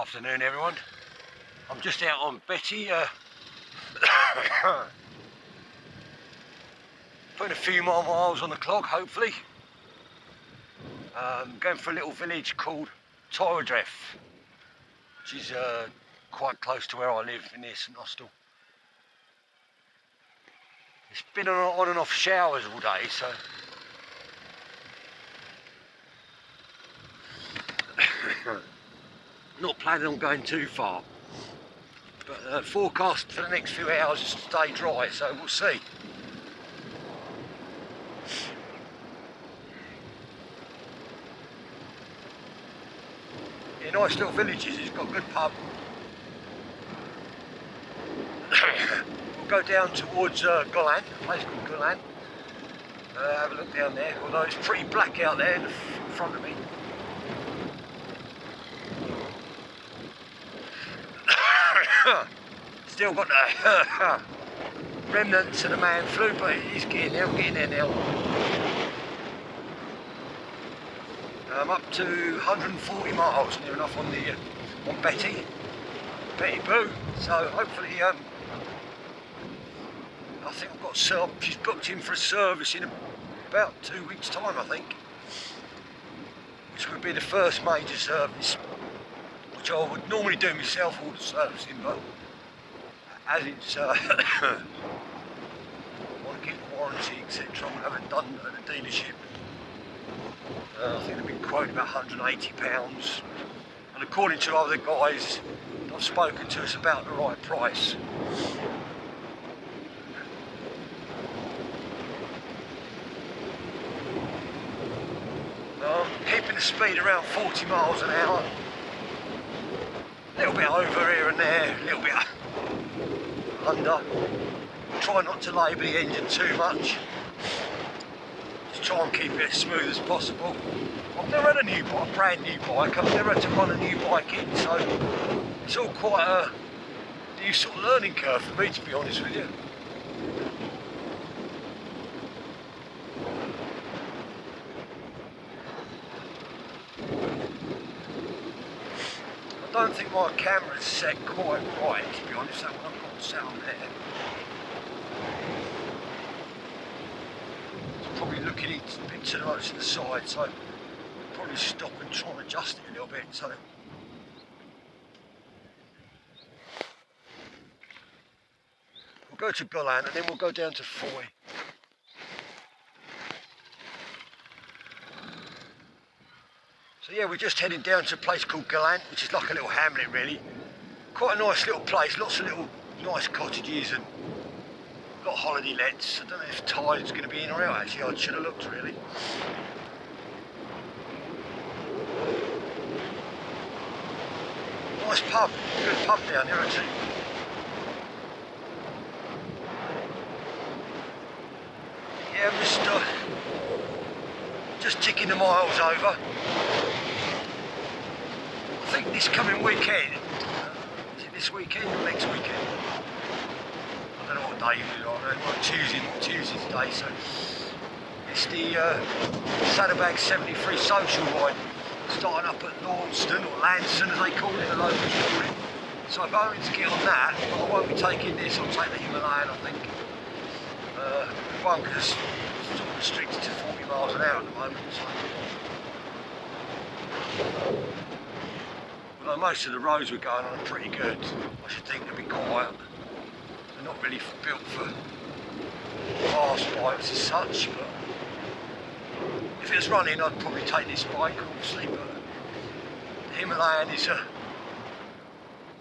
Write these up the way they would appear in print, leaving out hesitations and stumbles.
Afternoon everyone. I'm just out on Betty, putting a few more miles on the clock hopefully. Going for a little village called Tyrredreth, which is quite close to where I live in near St Austell. It's been on and off showers all day, so not planning on going too far, but forecast for the next few hours is to stay dry, so we'll see. Yeah, nice little villages, it's got a good pub. We'll go down towards Golant, a place called Golant. Have a look down there, although it's pretty black out there in front of me. Still got the remnants of the man flu, but he's getting there now. I'm up to 140 miles, near enough on Betty Boo. So hopefully, I think I've got she's booked in for a service in about 2 weeks' time, I think, which would be the first major service, which I would normally do myself, all the servicing, but as it's I want to get the warranty, etc. I haven't done at the dealership. I think they've been quoted about £180, and according to other guys I've spoken to, it's about the right price. Keeping the speed around 40 miles an hour, a little bit over here and there, a little bit under. Try not to labour the engine too much. Just try and keep it as smooth as possible. I've never had a brand new bike. I've never had to run a new bike in, so it's all quite a new sort of learning curve for me, to be honest with you. I don't think my camera's set quite right, to be honest. That one I've got set on there. It's probably looking a bit too much to the side, so I'll probably stop and try and adjust it a little bit. So we'll go to Golant and then we'll go down to Fowey. So yeah, we're just heading down to a place called Golant, which is like a little hamlet really. Quite a nice little place, lots of little nice cottages and a lot of holiday lets. I don't know if tide's going to be in or out actually, I should have looked really. Nice pub, good pub down here actually. Yeah, I'm just ticking the miles over. I think this coming weekend, is it this weekend or next weekend? I don't know what day it is, I don't know, like Tuesday today, so it's the Saddlebag 73 social ride, starting up at Launceston, or Lanston as they call it, the locals call it. So I'm going to get on that, but I won't be taking this, I'll take the Himalayan I think. One, because it's sort of restricted to 40 miles an hour at the moment, so. Although most of the roads we're going on are pretty good, I should think they'll be quiet. They're not really built for fast bikes as such, but if it was running I'd probably take this bike obviously, but the Himalayan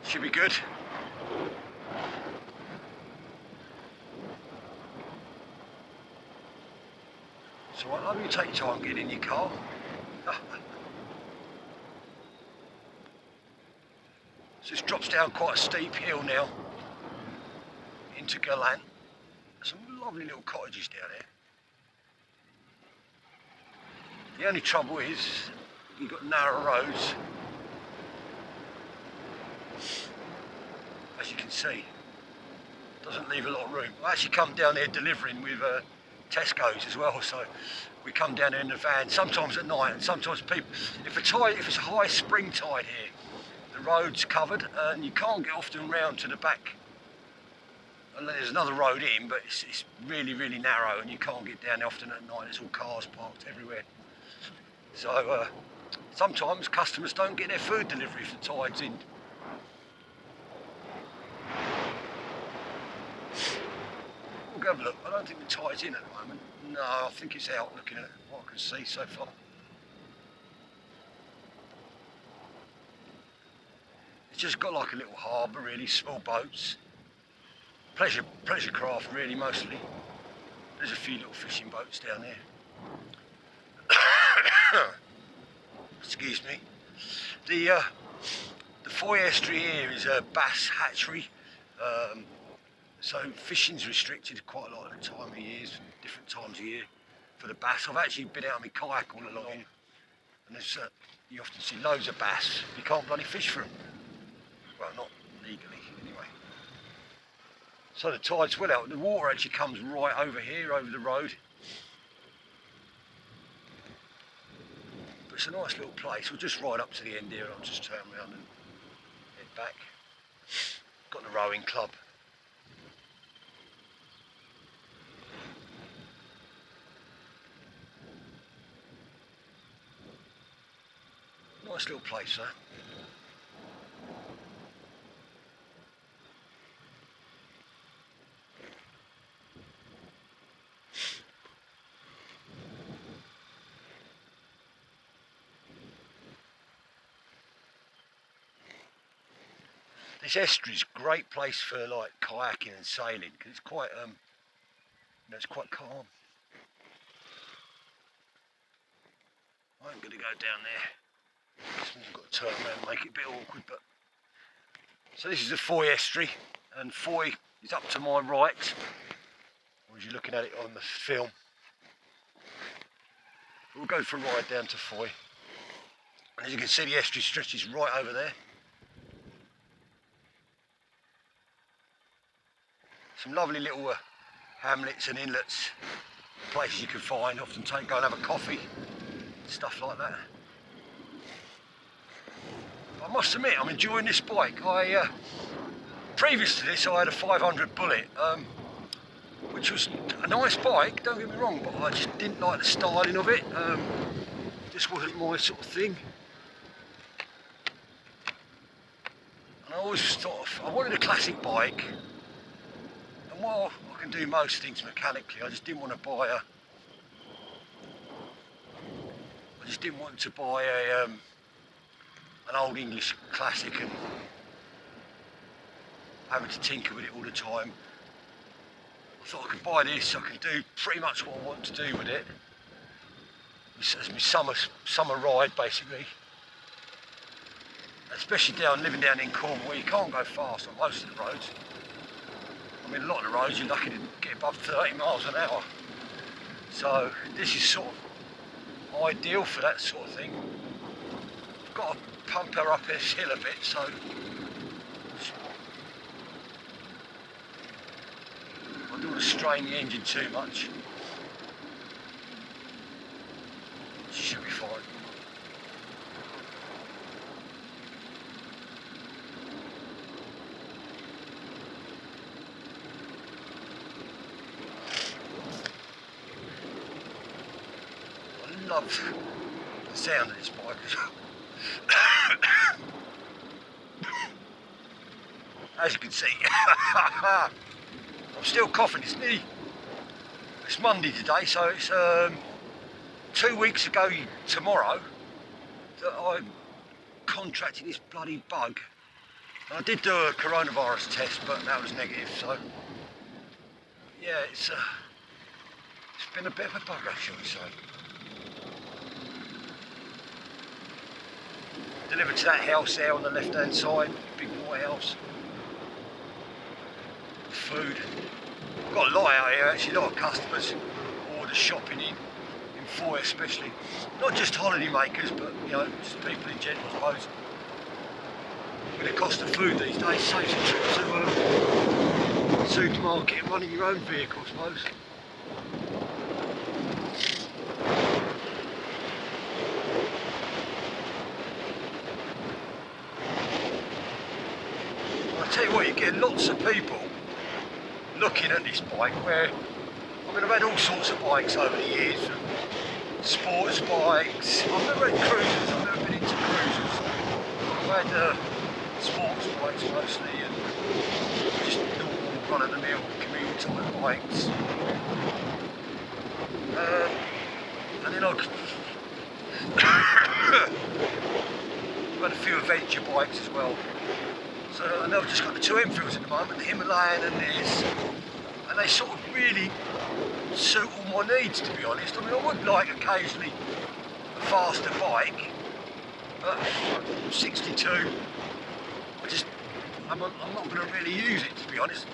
should be good. So I love you take your time getting in your car. So this drops down quite a steep hill now into Golant. There's some lovely little cottages down there. The only trouble is you've got narrow roads, as you can see. Doesn't leave a lot of room. I actually come down there delivering with Tesco's as well, so we come down there in the van, sometimes at night, and sometimes people, if it's a high spring tide here, the road's covered and you can't get often round to the back. And there's another road in, but it's really, really narrow and you can't get down often at night. There's all cars parked everywhere. So sometimes customers don't get their food delivery if the tide's in. We'll go have a look. I don't think the tide's in at the moment. No, I think it's out, looking at what I can see so far. It's just got like a little harbour really, small boats. Pleasure craft really mostly. There's a few little fishing boats down there. Excuse me. The Fowey estuary here is a bass hatchery. So fishing's restricted quite a lot of the time of year, different times of year for the bass. I've actually been out on my kayak all along, and there's you often see loads of bass. You can't bloody fish for them. Well, not legally anyway. So the tide's well out. The water actually comes right over here, over the road. But it's a nice little place. We'll just ride up to the end here and I'll just turn around and head back. Got the rowing club. Nice little place, huh? This estuary's a great place for like kayaking and sailing because it's quite, it's quite calm. I'm going to go down there. This one's got to turn around and make it a bit awkward, but so this is the Fowey estuary, and Fowey is up to my right, or as you're looking at it on the film. We'll go for a ride down to Fowey, and as you can see, the estuary stretches right over there. Some lovely little hamlets and inlets, places you can find, often go and have a coffee, stuff like that. I must admit, I'm enjoying this bike. Previous to this, I had a 500 Bullet, which was a nice bike, don't get me wrong, but I just didn't like the styling of it. Just wasn't my sort of thing. And I always thought, I wanted a classic bike. And while I can do most things mechanically, I just didn't want to buy an old English classic and having to tinker with it all the time. I thought I could buy this, I can do pretty much what I want to do with it. As my summer ride basically. Especially living down in Cornwall where you can't go fast on most of the roads. I mean, a lot of the roads you're lucky to get above 30 miles an hour. So this is sort of ideal for that sort of thing. I've got to pump her up this hill a bit, so I don't want to strain the engine too much. She should be fine. I love the sound of this bike as well. As you can see, I'm still coughing. It's Monday today, so it's 2 weeks ago tomorrow that I contracted this bloody bug. And I did do a coronavirus test, but that was negative. So yeah, it's been a bit of a bugger, shall we say. Delivered to that house there on the left hand side, big white house. Food. Got a lot out here actually, a lot of customers order shopping in Fowey especially. Not just holiday makers, but you know, just people in general, I suppose. With the cost of food these days, saves a trip to the supermarket and running your own vehicle, I suppose. tell you what, you get lots of people looking at this bike where, I mean, I've had all sorts of bikes over the years, sports bikes. I've never had cruisers, I've never been into cruisers. I've had sports bikes mostly and just normal run-of-the-mill commuter type bikes. And then I've had a few adventure bikes as well. So I know I've just got the two Enfields at the moment, the Himalayan and this, and they sort of really suit all my needs, to be honest. I mean, I would like occasionally a faster bike, but I'm 62. I'm not going to really use it, to be honest,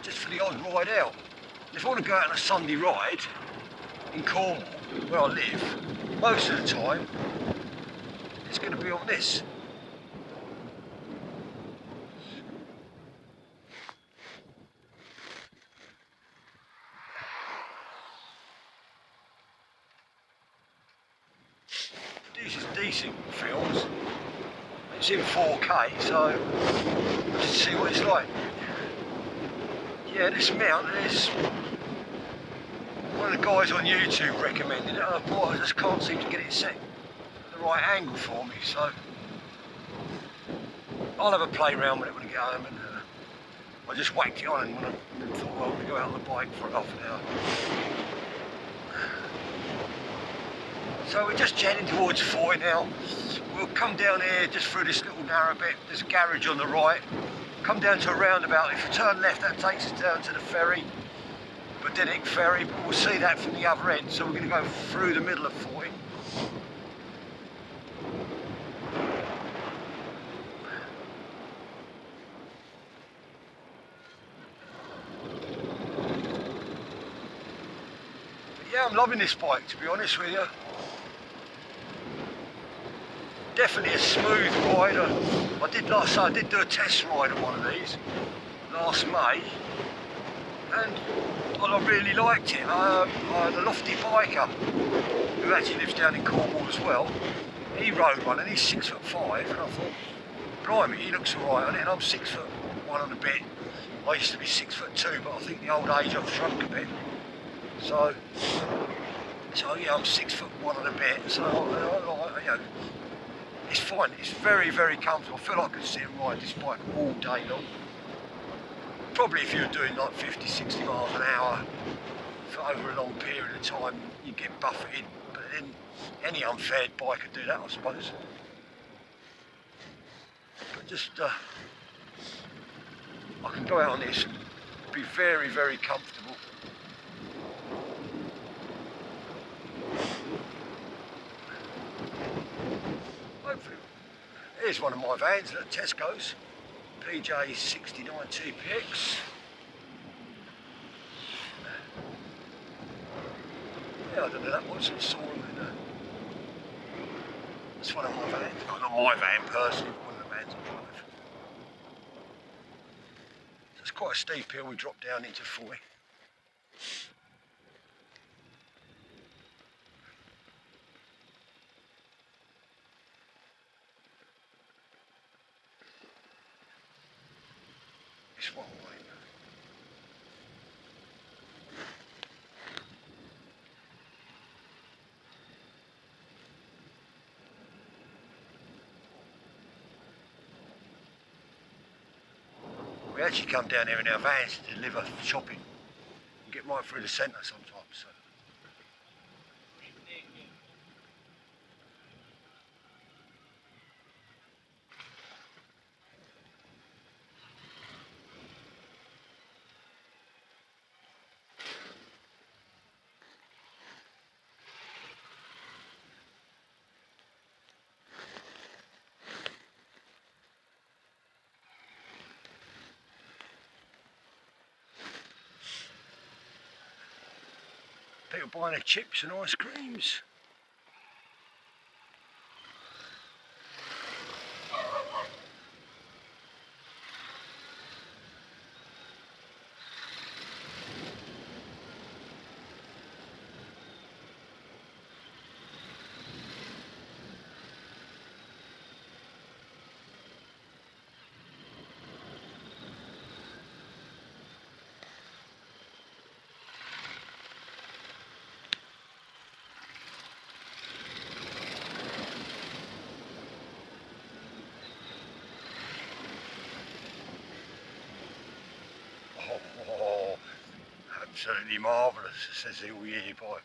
just for the odd ride out. If I want to go out on a Sunday ride in Cornwall, where I live, most of the time it's going to be on this. This is decent films. It's in 4K, so just see what it's like. Yeah, this mount is one of the guys on YouTube recommended it. I just can't seem to get it set at the right angle for me, so I'll have a play around with it when I get home. And I just whacked it on and when I thought, well, I'm going to go out on the bike for half an hour. So we're just jetting towards Fowey now. We'll come down here just through this little narrow bit. There's a garage on the right. Come down to a roundabout. If you turn left, that takes us down to the ferry, Budinic ferry, but we'll see that from the other end. So we're going to go through the middle of Fowey. Yeah, I'm loving this bike, to be honest with you. Definitely a smooth ride. I did do a test ride on one of these last May, and I really liked it. I had a lofty biker who actually lives down in Cornwall as well. He rode one and he's 6'5", and I thought, blimey, he looks alright on it, and I'm 6'1" and a bit. I used to be 6'2", but I think the old age I've shrunk a bit. So yeah, I'm 6'1" and a bit. So you know, it's fine. It's very, very comfortable. I feel like I could sit and ride this bike all day long. Probably if you're doing like 50, 60 miles an hour for over a long period of time, you get buffeted. But then any unfair bike could do that, I suppose. But just, I can go out on this and be very, very comfortable. Hopefully. Here's one of my vans at Tesco's, PJ 69 TPX. Yeah, I don't know that was, I saw them in there. It's one of my vans, not my van personally, but one of the vans I drive. So it's quite a steep hill we drop down into Fowey. It's one way. We actually come down here in our vans to deliver shopping and get right through the centre sometimes. So. People buying their chips and ice creams. absolutely marvellous, says the all year boy.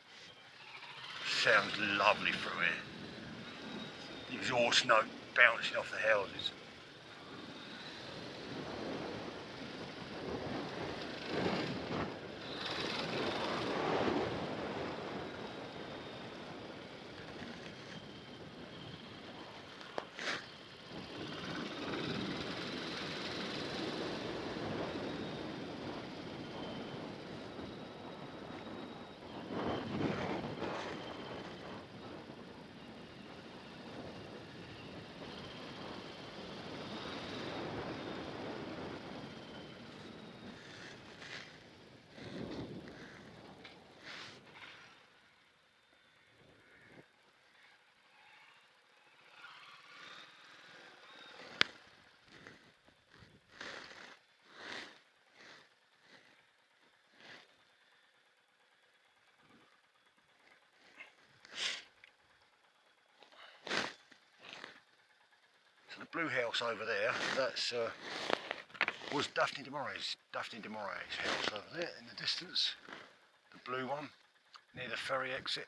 Sounds lovely through here. The exhaust note bouncing off the houses. The blue house over there, that's was Daphne de Mauray's house over there in the distance. The blue one, near the ferry exit.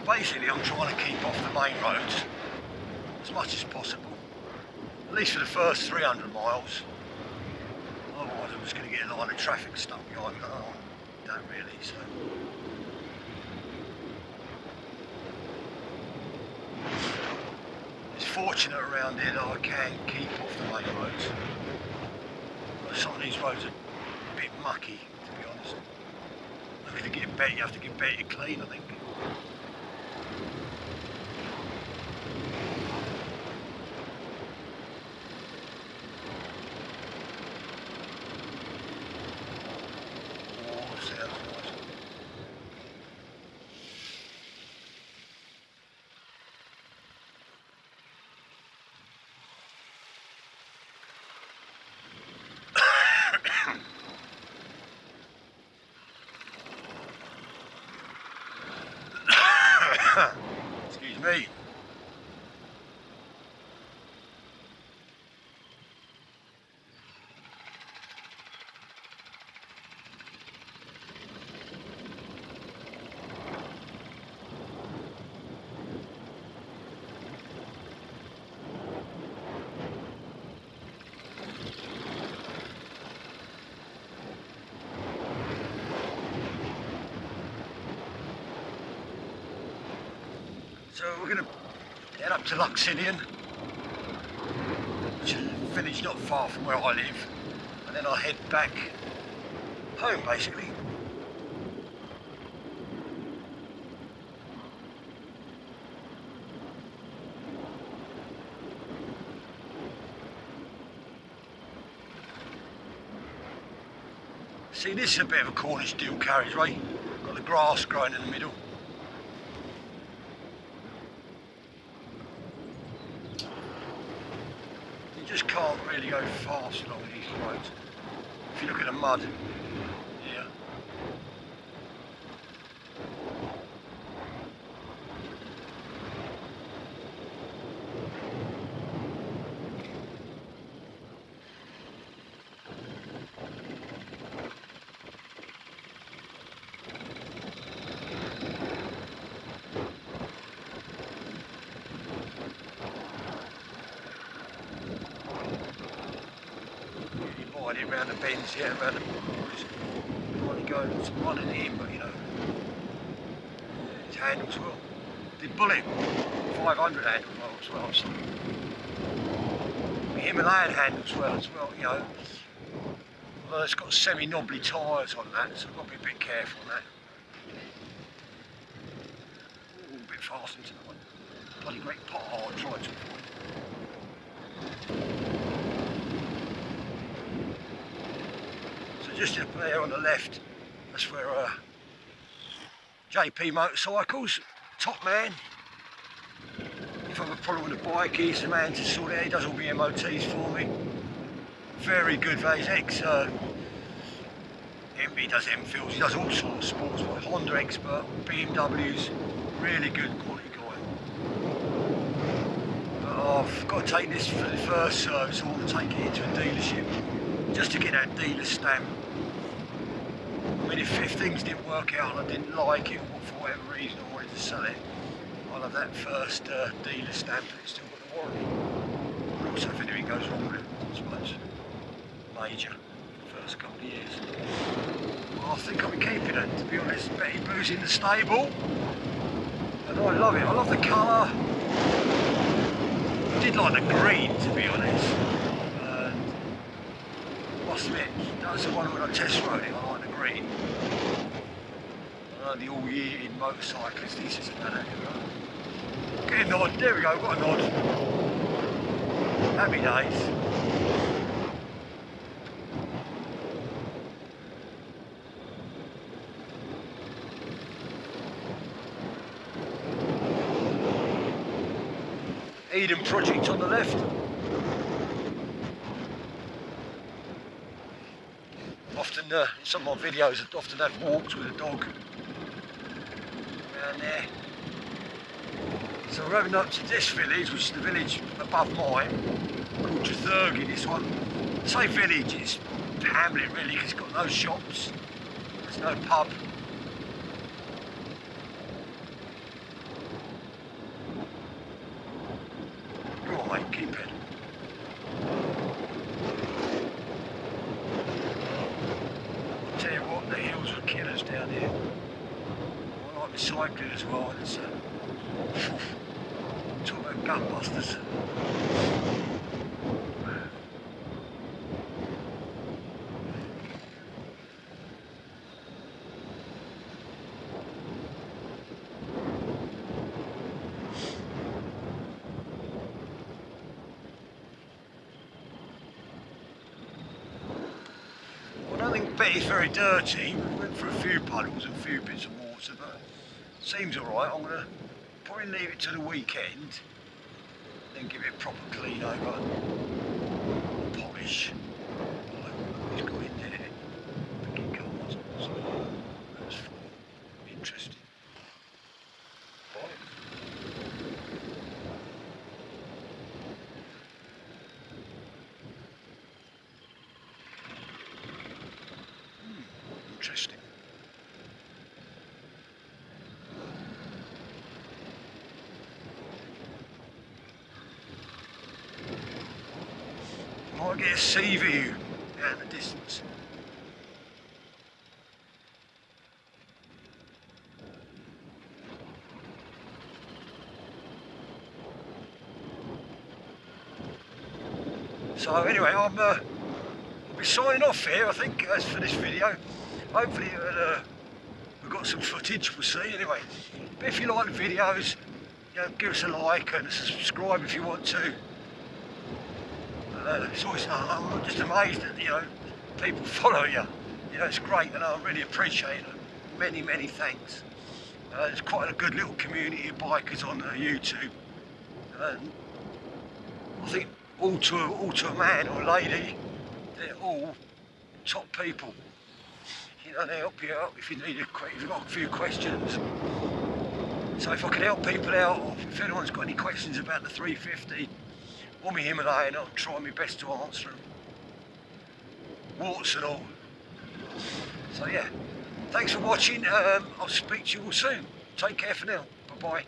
Basically, I'm trying to keep off the main roads as much as possible, at least for the first 300 miles. Otherwise, I'm just going to get a line of traffic stuck behind me. Oh, don't really. So, it's fortunate around here that I can keep off the main roads. But some of these roads are a bit mucky, to be honest. Looking to get better, you have to get better clean, I think. Excuse me. So we're going to head up to Luxinian, which is a village not far from where I live, and then I'll head back home basically. See, this is a bit of a Cornish dual carriageway, got the grass growing in the middle. You just can't really go fast along these roads. If you look at the mud here. Around the bends, yeah, around the corners. Can't go running in, but you know, his handles will the Bullet 500 handle as well. So the Himalayan handle as well, you know. Although it's got semi-knobbly tyres on that, so I've got to be a bit careful on that. Ooh, a bit fast into that one. Bloody great pothole I tried to avoid. So just up there on the left, that's where JP Motorcycles, top man. If I have a problem with a bike, he's the man to sort it out. He does all the MOTs for me. Very good, he's ex he does Enfields, he does all sorts of sports, like Honda expert, BMWs, really good quality guy. I've got to take this for the first service. I want to take it into a dealership just to get that dealer stamp. I mean, if things didn't work out and I didn't like it, or for whatever reason I wanted to sell it, I'll have that first dealer stamp and it's still got the warranty. And also if anything goes wrong with it, I suppose, major, first couple of years. Well, I think I'll be keeping it, to be honest. Betty Boo's in the stable, and I love it. I love the colour. I did like the green, to be honest. And I must admit, that was the one when I test rode it. I like the green. I know the all-year-in motorcyclist, he says about that. Get a nod, there we go, got a nod. Happy days. Eden Project on the left. Often, in some of my videos, I often have walks with a dog around there. So we're heading up to this village, which is the village above mine, called Trethurgi. This one, I say village, it's hamlet really, because it's got no shops, there's no pub. Come on mate, keep it. I'll tell you what, the hills are killers down here. I like the cycling as well, and it's talk about gunbusters. I don't think Betty's very dirty. We went for a few puddles and a few bits of water, but it seems alright. I'm going to probably leave it to the weekend, then give it a proper clean over, polish. He's got in there, picking cars, so that's interesting. Interesting. Might get a sea view out in the distance. So anyway, I'll be signing off here, I think, as for this video. Hopefully we've got some footage, we'll see anyway. But if you like the videos, you know, give us a like and subscribe if you want to. It's always, I'm just amazed that, you know, people follow you. You know, it's great and I really appreciate it. Many thanks. There's quite a good little community of bikers on YouTube. I think all to a man or a lady, they're all top people. You know, they help you out if you need if you've got a few questions. So if I can help people out, or if anyone's got any questions about the 350 or my Himalayan, I'll try my best to answer them. Warts and all. So yeah, thanks for watching. I'll speak to you all soon. Take care for now. Bye bye.